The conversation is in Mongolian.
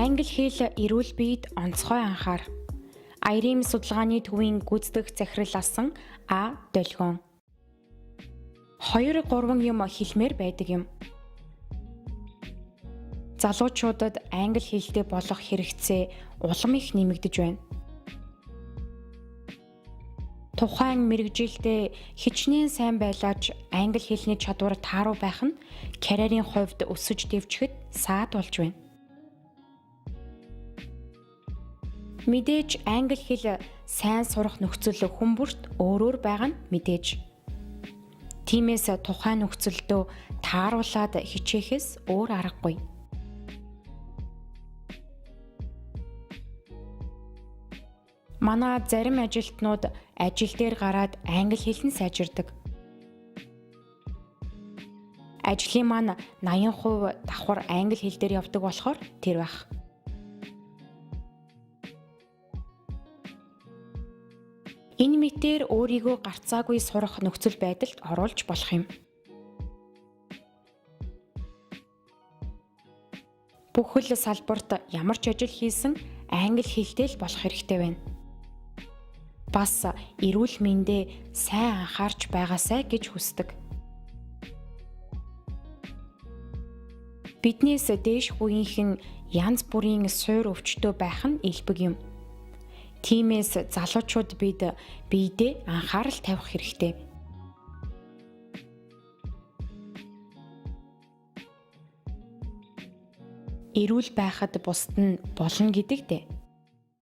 Англи хэл эрүүл биед онцгой анхаар. Аярын судалгааны төвийн гүйцэтгэх захирал асан А. Долгион. 2-3 юм хэлмээр байдаг юм. Залуучуудад англи хэлтэй болох хэрэгцээ улам их нэмэгдэж байна. Тухайн мэргэжилдээ хичнээн сайн байлаач англи хэлний чадвар тааруу байх нь карьерийн хувьд өсөж дэвжихэд саад болж байна. Мэдээж англи хэл сайн сурах нөхцөл хүн бүрт өөр байгаа нь мэдээж. Тиймээс тухайн нөхцөлдөө тааруулаад хичээхээс өөр аргагүй. Манай зарим ажилтнууд ажил дээр гараад англи хэл нь сайжирдаг. Ажлын маань 80% давхар англи хэл дээр явдаг болохоор тэр байх. Энэ мэтээр өөрийгөө гарцаагүй сурах нөхцөл байдалд оруулж болох юм. Бүхэл салбарт ямар ч ажил хийсэн англи хэлтэй л болох хэрэгтэй байна. Бас эрүүл мэндэ сайн анхаарч байгаасай гэж хүсдэг. Биднээс дээш үеийнхэн янз бүрийн суур өвчтөө байх нь элбэг юм. Тиймээс залуучууд бид биедээ анхаарал тавих хэрэгтэй. Эрүүл байхад бусд нь болно гэдэг дээ.